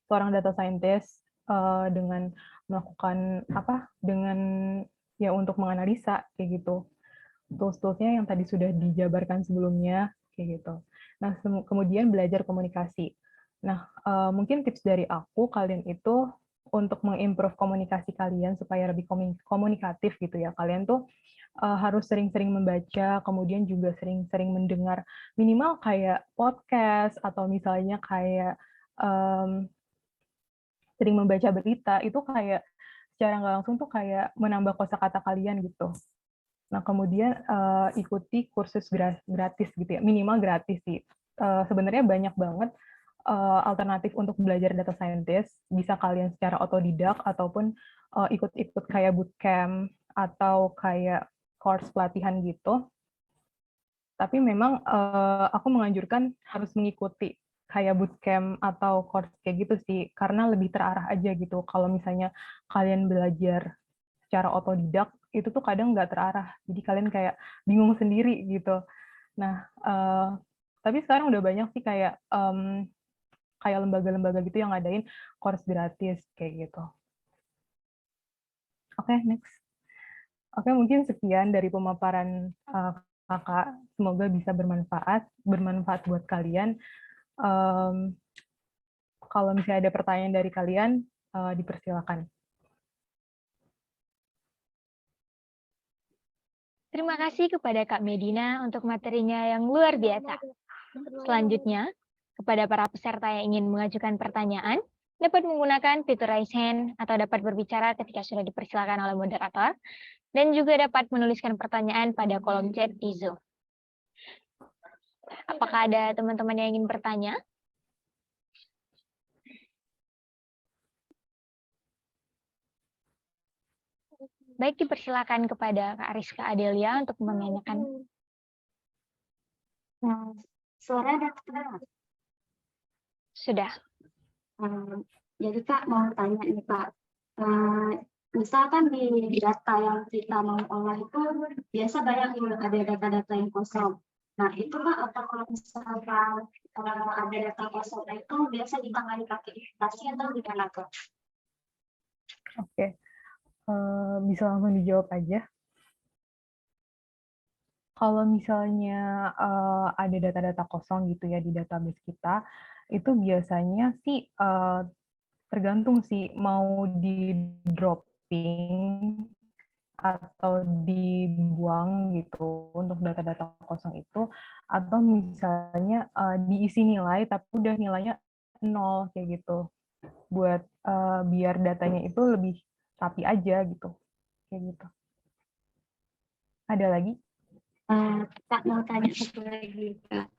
seorang data scientist dengan melakukan dengan ya untuk menganalisa kayak gitu. Tools-toolsnya yang tadi sudah dijabarkan sebelumnya kayak gitu. Nah, kemudian belajar komunikasi. Nah, mungkin tips dari aku kalian itu untuk mengimprove komunikasi kalian supaya lebih komunikatif gitu ya. Kalian tuh harus sering-sering membaca, kemudian juga sering-sering mendengar minimal kayak podcast atau misalnya kayak sering membaca berita, itu kayak secara nggak langsung tuh kayak menambah kosakata kalian gitu. Nah, kemudian ikuti kursus gratis gitu ya, minimal gratis sih. Sebenarnya banyak banget alternatif untuk belajar data scientist, bisa kalian secara otodidak ataupun ikut-ikut kayak bootcamp atau kayak course pelatihan gitu. Tapi memang aku menganjurkan harus mengikuti kayak bootcamp atau course kayak gitu sih, karena lebih terarah aja gitu. Kalau misalnya kalian belajar secara otodidak, itu tuh kadang nggak terarah. Jadi kalian kayak bingung sendiri gitu. Nah, tapi sekarang udah banyak sih kayak kayak lembaga-lembaga gitu yang ngadain course gratis kayak gitu. Oke, next. Oke, mungkin sekian dari pemaparan kakak. Semoga bisa bermanfaat buat kalian. Kalau misalnya ada pertanyaan dari kalian, dipersilakan. Terima kasih kepada Kak Medina untuk materinya yang luar biasa. Selanjutnya, kepada para peserta yang ingin mengajukan pertanyaan, dapat menggunakan fitur raise hand atau dapat berbicara ketika sudah dipersilakan oleh moderator, dan juga dapat menuliskan pertanyaan pada kolom chat di Zoom. Apakah ada teman-teman yang ingin bertanya? Baik, dipersilakan kepada Kak Rizka Adelia untuk menanyakan. Suara ada terdengar? Sudah. Jadi Kak mau tanya nih Kak, misalkan di data yang kita mau olah itu biasa banyak ada data-data yang kosong. Nah itu Kak, apakah misalkan ada data kosong itu biasa ditangani pakai investasi atau gimana Kak? Oke, bisa langsung dijawab aja. Kalau misalnya ada data-data kosong gitu ya di database kita, itu biasanya sih tergantung sih mau di dropping atau dibuang gitu untuk data-data kosong itu, atau misalnya diisi nilai tapi udah nilainya 0 kayak gitu, buat biar datanya itu lebih rapi aja gitu, kayak gitu. Ada lagi? Kak mau tanya satu lagi Kak.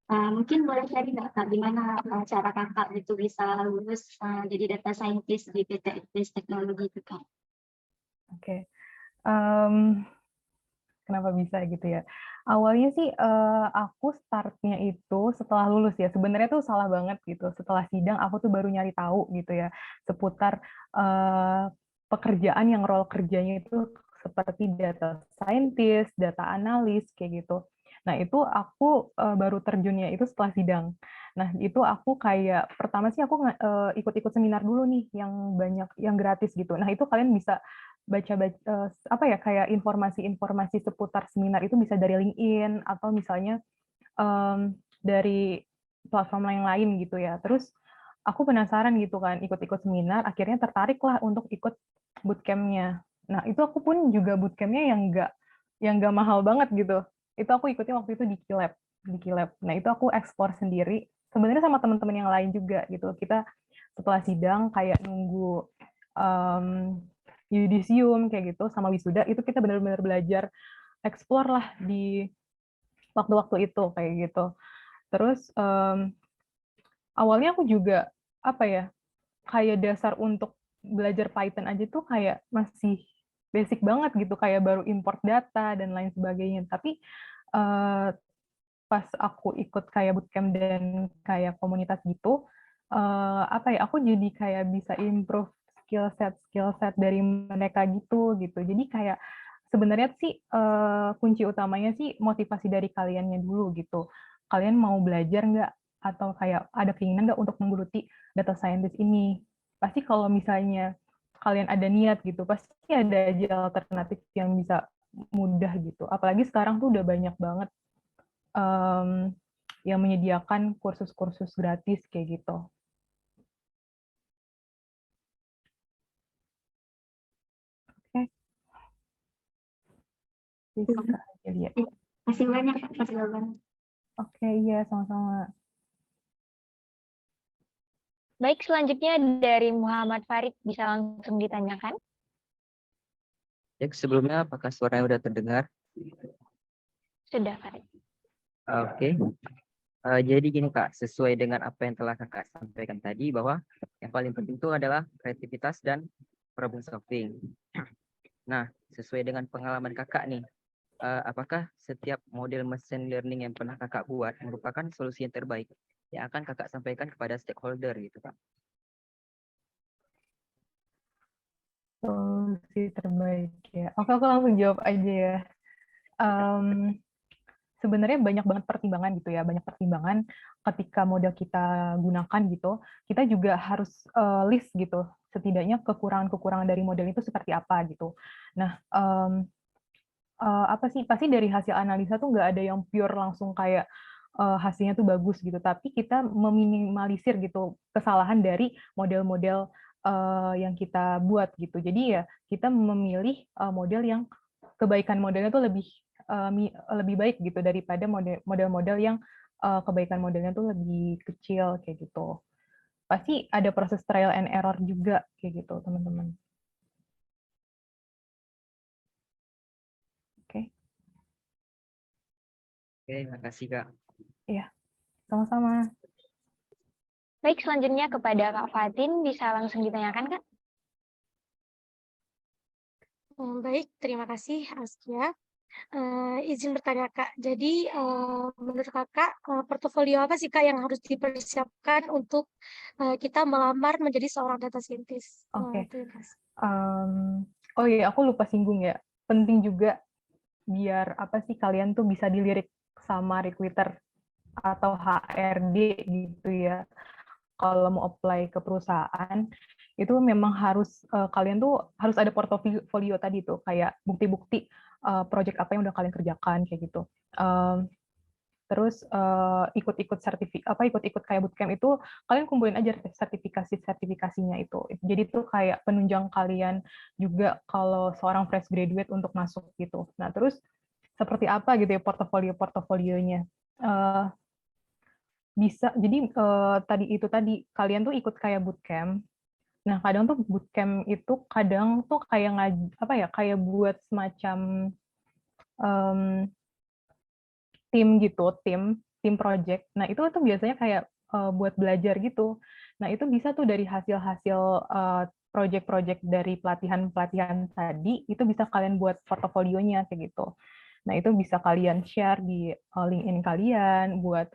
Mungkin boleh tadi nggak Kak, gimana cara Kakak itu bisa lulus jadi data scientist di PT ITS Teknologi itu Kak? Oke. Kenapa bisa gitu ya? Awalnya sih aku startnya itu setelah lulus ya. Sebenarnya tuh salah banget gitu. Setelah sidang aku tuh baru nyari tahu gitu ya seputar pekerjaan yang role kerjanya itu seperti data scientist, data analis kayak gitu. Nah, itu aku baru terjunnya itu setelah sidang. Nah, itu aku kayak pertama sih aku ikut-ikut seminar dulu nih yang banyak yang gratis gitu. Nah, itu kalian bisa baca-baca apa ya kayak informasi-informasi seputar seminar itu bisa dari LinkedIn atau misalnya dari platform yang lain gitu ya. Terus aku penasaran gitu kan ikut-ikut seminar, akhirnya tertarik lah untuk ikut bootcamp-nya. Nah itu aku pun juga bootcamp-nya yang yang nggak mahal banget gitu. Itu aku ikutnya waktu itu di Kilab. Nah, itu aku explore sendiri. Sebenarnya sama teman-teman yang lain juga gitu. Kita setelah sidang kayak nunggu yudisium kayak gitu sama wisuda, itu kita benar-benar belajar explore lah di waktu-waktu itu kayak gitu. Terus awalnya aku juga apa ya, kayak dasar untuk belajar Python aja tuh kayak masih basic banget gitu, kayak baru import data dan lain sebagainya. Tapi pas aku ikut kayak bootcamp dan kayak komunitas gitu, apa ya, aku jadi kayak bisa improve skill set dari mereka gitu. Jadi kayak sebenarnya sih kunci utamanya sih motivasi dari kaliannya dulu gitu. Kalian mau belajar nggak? Atau kayak ada keinginan nggak untuk menggeluti data scientist ini? Pasti kalau misalnya kalian ada niat gitu, pasti ada aja alternatif yang bisa mudah gitu. Apalagi sekarang tuh udah banyak banget yang menyediakan kursus-kursus gratis kayak gitu. Oke. Bisa aja lihat. Masih banyak Kak, jawaban. Oke, iya, sama-sama. Baik, selanjutnya dari Muhammad Farid bisa langsung ditanyakan. Ya, sebelumnya apakah suaranya udah terdengar? Sudah, Farid. Oke. Jadi gini Kak, sesuai dengan apa yang telah Kakak sampaikan tadi, bahwa yang paling penting itu adalah kreativitas dan problem solving. Nah, sesuai dengan pengalaman Kakak nih, apakah setiap model machine learning yang pernah Kakak buat merupakan solusi yang terbaik yang akan Kakak sampaikan kepada stakeholder gitu Kak? Solusi terbaik ya. Oke, aku langsung jawab aja ya. Sebenarnya banyak banget pertimbangan gitu ya, banyak pertimbangan ketika model kita gunakan gitu. Kita juga harus list gitu, setidaknya kekurangan-kekurangan dari model itu seperti apa gitu. Nah, apa sih, pasti dari hasil analisa tuh nggak ada yang pure langsung kayak hasilnya tuh bagus gitu, tapi kita meminimalisir gitu kesalahan dari model-model yang kita buat gitu. Jadi ya kita memilih model yang kebaikan modelnya tuh lebih baik gitu daripada model-model yang kebaikan modelnya tuh lebih kecil kayak gitu. Pasti ada proses trial and error juga kayak gitu, teman-teman. Oke. Oke, makasih Kak. Iya, sama-sama. Baik, selanjutnya kepada Kak Fatin bisa langsung ditanyakan, Kak. Baik, terima kasih Askia. Izin bertanya Kak, jadi menurut Kakak portofolio apa sih Kak yang harus dipersiapkan untuk kita melamar menjadi seorang data scientist? Oke. Terima kasih. Oh iya, aku lupa singgung ya. Penting juga biar apa sih kalian tuh bisa dilirik sama recruiter atau HRD gitu ya. Kalau mau apply ke perusahaan, itu memang harus kalian tuh harus ada portofolio tadi tuh, kayak bukti-bukti project apa yang udah kalian kerjakan kayak gitu. Terus ikut-ikut kayak bootcamp itu kalian kumpulin aja sertifikasinya itu. Jadi tuh kayak penunjang kalian juga kalau seorang fresh graduate untuk masuk gitu. Nah, terus seperti apa gitu ya portofolionya. Bisa jadi tadi kalian tuh ikut kayak bootcamp. Nah, kadang tuh bootcamp itu kadang tuh kayak kayak buat semacam tim gitu, tim project. Nah, itu tuh biasanya kayak buat belajar gitu. Nah, itu bisa tuh dari hasil-hasil project-project dari pelatihan-pelatihan tadi, itu bisa kalian buat portofolionya kayak gitu. Nah, itu bisa kalian share di LinkedIn kalian buat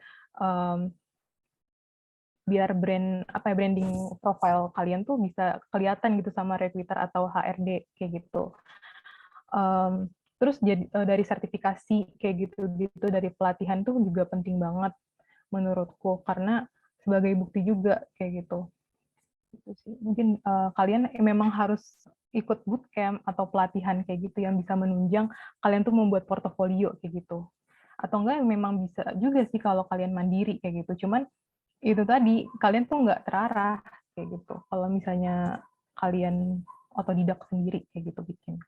biar branding profile kalian tuh bisa kelihatan gitu sama recruiter atau HRD kayak gitu. Terus dari sertifikasi kayak gitu dari pelatihan tuh juga penting banget menurutku, karena sebagai bukti juga kayak gitu. Mungkin kalian memang harus ikut bootcamp atau pelatihan kayak gitu yang bisa menunjang kalian tuh membuat portofolio kayak gitu. Atau enggak memang bisa juga sih kalau kalian mandiri kayak gitu. Cuman itu tadi kalian tuh nggak terarah kayak gitu. Kalau misalnya kalian otodidak sendiri kayak gitu bikin.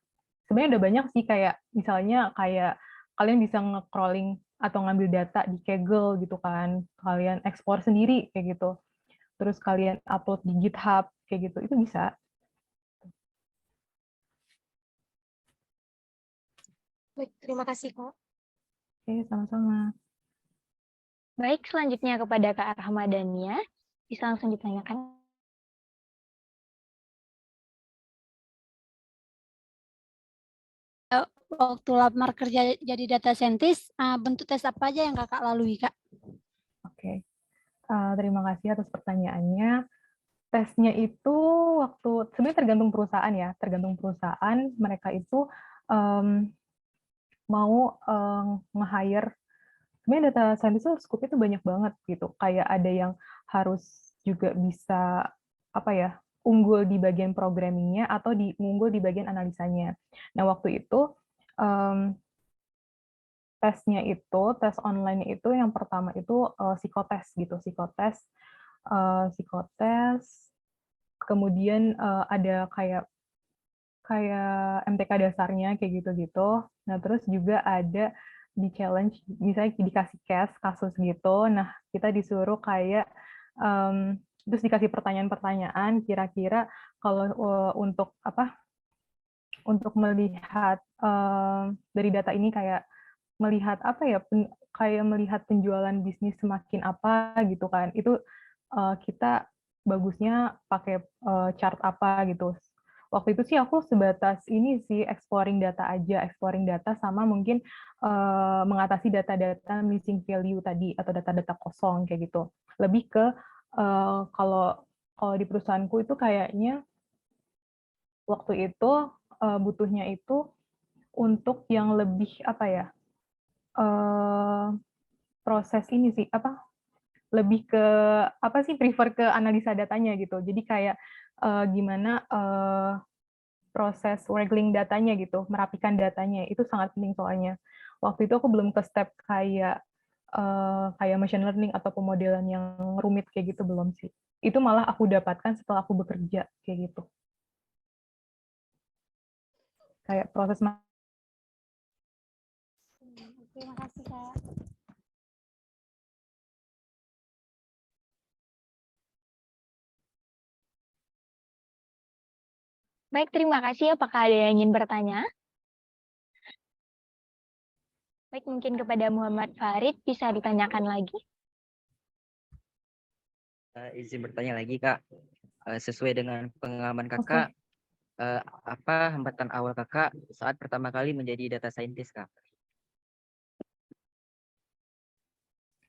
sebenarnya udah banyak sih, kayak misalnya kayak kalian bisa nge-crawling atau ngambil data di Kaggle gitu kan, kalian ekspor sendiri kayak gitu, terus kalian upload di GitHub kayak gitu, itu bisa. Baik, terima kasih Kak. Oke, sama-sama. Baik, selanjutnya kepada Kak Rahmadania. Bisa langsung ditanyakan. Waktu lamar kerja jadi data scientist, bentuk tes apa aja yang kakak lalui, Kak? Oke, terima kasih atas pertanyaannya. Tesnya itu sebenarnya tergantung perusahaan ya, tergantung perusahaan mereka itu mau nge-hire. Sebenarnya data scientist itu scope itu banyak banget gitu. Kayak ada yang harus juga bisa apa ya, unggul di bagian programmingnya atau unggul di bagian analisanya. Nah, waktu itu tesnya itu, tes online itu yang pertama itu psikotes gitu, psikotes, kemudian ada kayak MTK dasarnya kayak gitu-gitu. Nah, terus juga ada di challenge, misalnya dikasih kasus gitu. Nah, kita disuruh kayak terus dikasih pertanyaan-pertanyaan kira-kira kalau untuk apa? Untuk melihat dari data ini kayak melihat apa ya? Kayak melihat penjualan bisnis semakin apa gitu kan. Itu kita bagusnya pakai chart apa gitu. Waktu itu sih aku sebatas ini sih, exploring data aja, exploring data sama mungkin mengatasi data-data missing value tadi atau data-data kosong kayak gitu. Lebih ke kalau di perusahaanku itu kayaknya waktu itu butuhnya itu untuk yang lebih apa ya, proses ini sih apa, lebih ke apa sih, prefer ke analisa datanya gitu. Jadi kayak gimana proses wrangling datanya gitu, merapikan datanya, itu sangat penting soalnya. Waktu itu aku belum ke step kayak machine learning atau pemodelan yang rumit kayak gitu, belum sih. Itu malah aku dapatkan setelah aku bekerja kayak gitu. Kayak proses. Terima kasih, Kak. Baik, terima kasih. Apakah ada yang ingin bertanya? Baik, mungkin kepada Muhammad Farid bisa ditanyakan lagi. Izin bertanya lagi, Kak. Sesuai dengan pengalaman Kakak, apa hambatan awal Kakak saat pertama kali menjadi data scientist, Kak?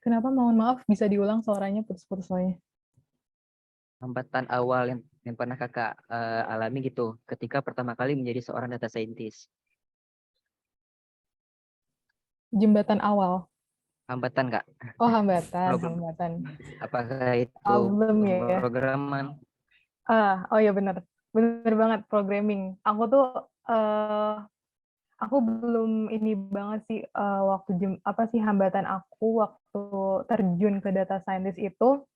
Kenapa? Mohon maaf, bisa diulang, suaranya putus-putus soalnya. Hambatan awal yang pernah Kakak alami gitu ketika pertama kali menjadi seorang data scientist. Jembatan awal. Hambatan, Kak. Oh, hambatan. Apakah itu Belum ya. programan? Oh ya, benar banget, programming. Aku tuh aku belum ini banget sih waktu hambatan aku waktu terjun ke data scientist itu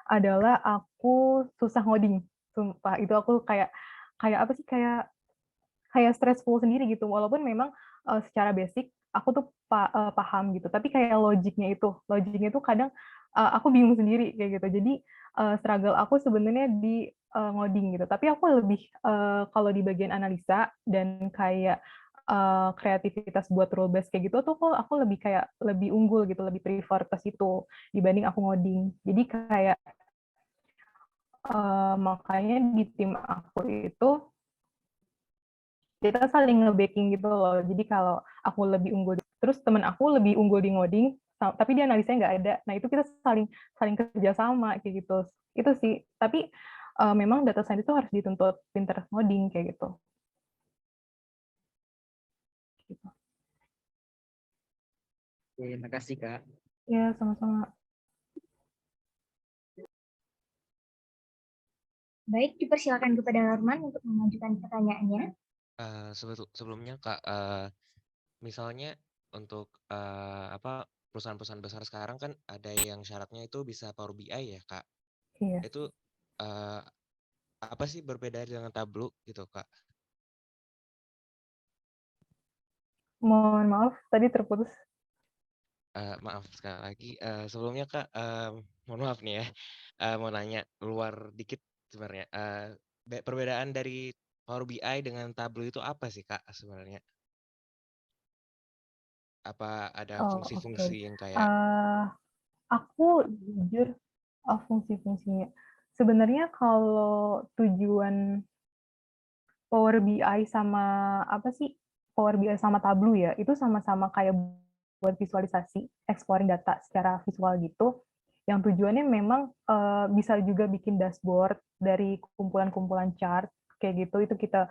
adalah aku susah ngoding. Sumpah, itu aku kayak apa sih, kayak stressful sendiri gitu, walaupun memang secara basic aku tuh paham gitu, tapi kayak logiknya itu kadang aku bingung sendiri kayak gitu. Jadi struggle aku sebenarnya di ngoding gitu, tapi aku lebih kalau di bagian analisa dan kayak kreativitas buat rule based kayak gitu tuh aku lebih unggul gitu, lebih prefer ke situ dibanding aku ngoding. Jadi kayak makanya di tim aku itu kita saling nge-backing gitu loh. Jadi kalau aku lebih unggul, terus temen aku lebih unggul di ngoding, tapi dia analisanya nggak ada. Nah, itu kita saling kerja sama kayak gitu. Itu sih. Tapi memang data science itu harus dituntut pinter ngoding kayak gitu. Terima kasih, Kak. Ya, sama-sama. Baik, dipersilakan kepada Norman untuk mengajukan pertanyaannya. Sebelumnya Kak, misalnya untuk perusahaan-perusahaan besar sekarang kan ada yang syaratnya itu bisa Power BI ya Kak. Iya. Itu apa sih berbeda dengan Tableau gitu Kak? Mohon maaf, tadi terputus. Maaf sekali lagi, sebelumnya Kak, mohon maaf nih ya, mau nanya luar dikit sebenarnya, perbedaan dari Power BI dengan Tableau itu apa sih Kak sebenarnya? Apa ada Oh, oke. fungsi-fungsi yang kayak Aku jujur, fungsi-fungsinya. Sebenarnya kalau tujuan Power BI sama apa sih? Power BI sama Tableau ya, itu sama-sama kayak buat visualisasi, exploring data secara visual gitu. Yang tujuannya memang bisa juga bikin dashboard dari kumpulan-kumpulan chart kayak gitu. Itu kita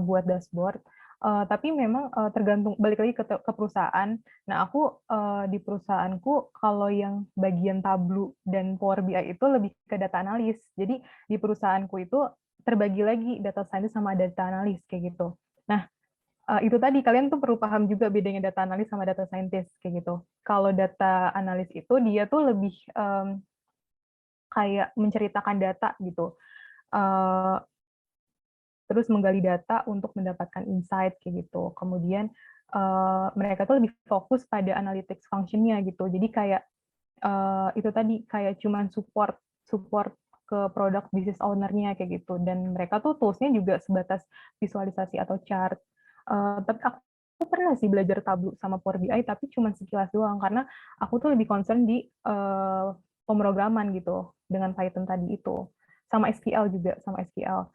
buat dashboard. Tapi memang tergantung balik lagi ke perusahaan. Nah, aku di perusahaanku kalau yang bagian Tableau dan Power BI itu lebih ke data analis. Jadi di perusahaanku itu terbagi lagi data scientist sama data analis kayak gitu. Nah, itu tadi kalian tuh perlu paham juga bedanya data analis sama data scientist kayak gitu. Kalau data analis itu dia tuh lebih kayak menceritakan data gitu. Terus menggali data untuk mendapatkan insight kayak gitu. Kemudian mereka tuh lebih fokus pada analytics function-nya gitu. Jadi kayak itu tadi kayak cuman support ke produk business owner-nya kayak gitu. Dan mereka tuh tools-nya juga sebatas visualisasi atau chart. Tapi aku pernah sih belajar Tableau sama Power BI, tapi cuma sekilas doang, karena aku tuh lebih concern di pemrograman gitu, dengan Python tadi itu. Sama SQL juga, sama SQL.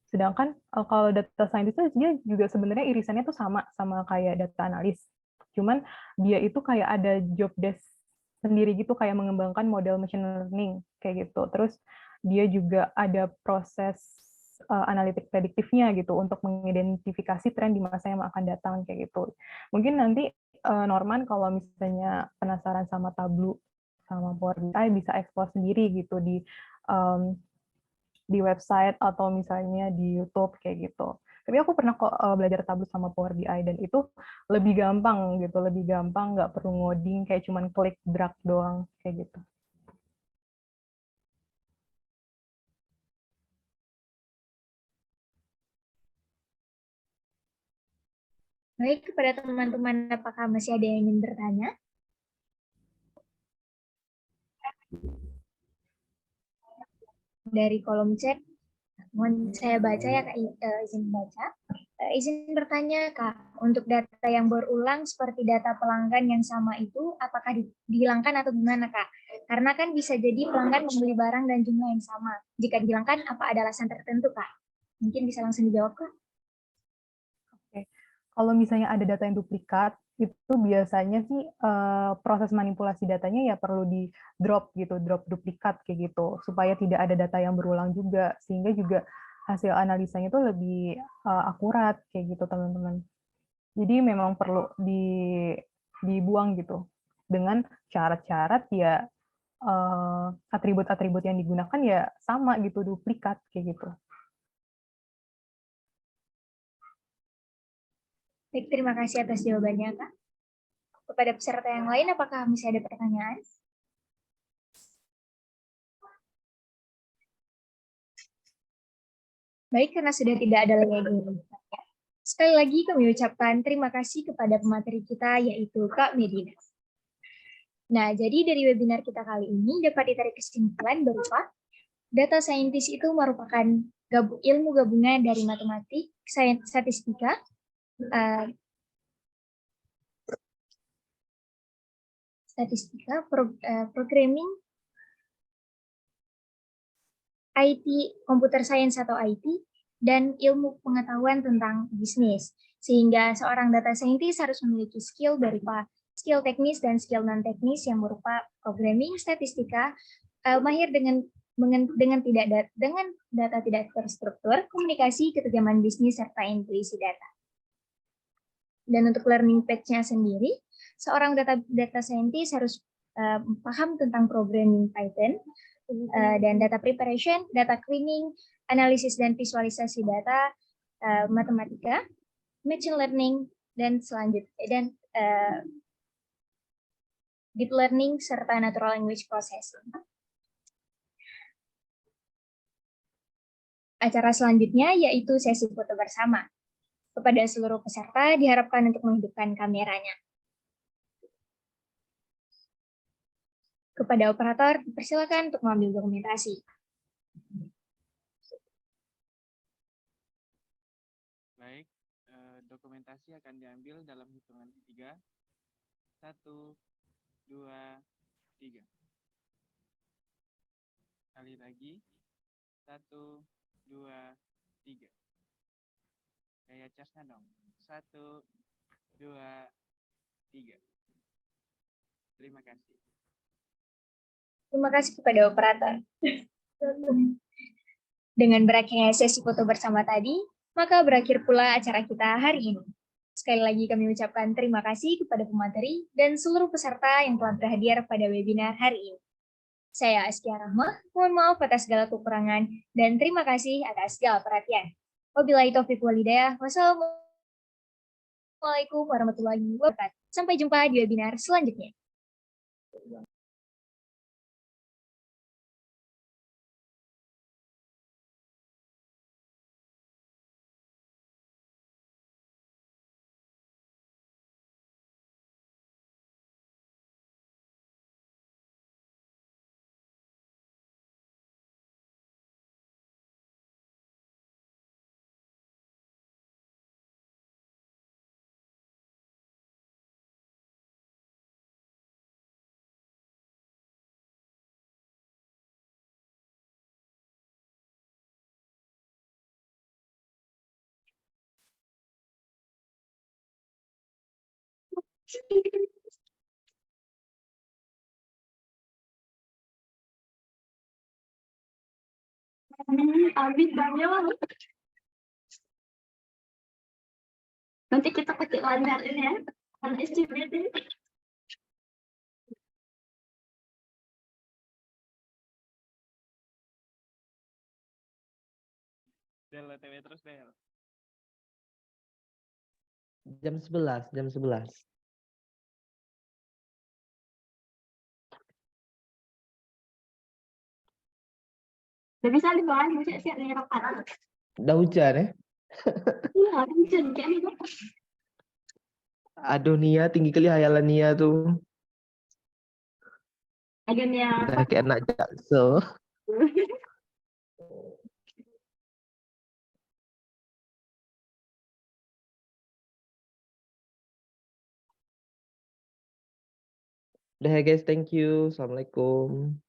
Sedangkan kalau data scientist dia juga sebenarnya irisannya tuh sama kayak data analis. Cuman dia itu kayak ada job desk sendiri gitu, kayak mengembangkan model machine learning kayak gitu. Terus dia juga ada proses analitik prediktifnya gitu untuk mengidentifikasi tren di masa yang akan datang kayak gitu. Mungkin nanti Norman kalau misalnya penasaran sama Tableau sama Power BI bisa explore sendiri gitu di website atau misalnya di YouTube kayak gitu. Tapi aku pernah kok belajar Tableau sama Power BI dan itu lebih gampang gitu, lebih gampang, nggak perlu ngoding, kayak cuman klik drag doang kayak gitu. Baik, kepada teman-teman, apakah masih ada yang ingin bertanya? Dari kolom chat, mohon saya baca ya Kak, izin baca. Izin bertanya Kak, untuk data yang berulang seperti data pelanggan yang sama itu, apakah dihilangkan atau gimana Kak? Karena kan bisa jadi pelanggan membeli barang dan jumlah yang sama. Jika dihilangkan, apa ada alasan tertentu Kak? Mungkin bisa langsung dijawab Kak? Oke. Kalau misalnya ada data yang duplikat, itu biasanya sih proses manipulasi datanya ya perlu di drop gitu, drop duplikat kayak gitu, supaya tidak ada data yang berulang juga, sehingga juga hasil analisanya itu lebih akurat kayak gitu teman-teman. Jadi memang perlu dibuang gitu dengan syarat-syarat ya atribut-atribut yang digunakan ya sama gitu, duplikat kayak gitu. Baik, terima kasih atas jawabannya Kak. Kepada peserta yang lain, apakah masih ada pertanyaan? Baik, karena sudah tidak ada lagi yang ingin bertanya. Sekali lagi kami ucapkan terima kasih kepada pemateri kita, yaitu Kak Medina. Nah, jadi dari webinar kita kali ini dapat ditarik kesimpulan berupa data scientist itu merupakan ilmu gabungan dari matematik, statistika, programming, IT, computer science atau IT, dan ilmu pengetahuan tentang bisnis. Sehingga seorang data scientist harus memiliki skill berupa skill teknis dan skill non-teknis yang berupa programming, statistika, mahir dengan data tidak terstruktur, komunikasi, ketegaman bisnis, serta intuisi data. Dan untuk learning path-nya sendiri, seorang data scientist harus paham tentang programming Python, dan data preparation, data cleaning, analisis dan visualisasi data, matematika, machine learning, dan selanjutnya deep learning serta natural language processing. Acara selanjutnya yaitu sesi foto bersama. Kepada seluruh peserta diharapkan untuk menghidupkan kameranya. Kepada operator, dipersilakan untuk mengambil dokumentasi. Baik, dokumentasi akan diambil dalam hitungan 3. 1, 2, 3. Sekali lagi. 1, 2, 3. Gaya casnya dong. 1, 2, 3. Terima kasih. Terima kasih kepada operator. Dengan berakhirnya sesi foto bersama tadi, maka berakhir pula acara kita hari ini. Sekali lagi kami ucapkan terima kasih kepada pemateri dan seluruh peserta yang telah berhadir pada webinar hari ini. Saya Askia Rahmah, mohon maaf atas segala kekurangan dan terima kasih atas segala perhatian. Wabillahi taufiq wal hidayah. Wassalamualaikum warahmatullahi wabarakatuh. Sampai jumpa di webinar selanjutnya. Habis banyak. Nanti kita petik lancar ini ya. Kan SCBD. Del, OTW terus, Del. Jam 11. Udah bisa dibahas, siap-siap nih rokan. Udah hujan ya? Iya, hujan kayak gitu. Aduh Nia, tinggi kali hayalan Nia tuh. Akhirnya Udah kayak anak jaksel. Udah ya guys, thank you. Assalamualaikum.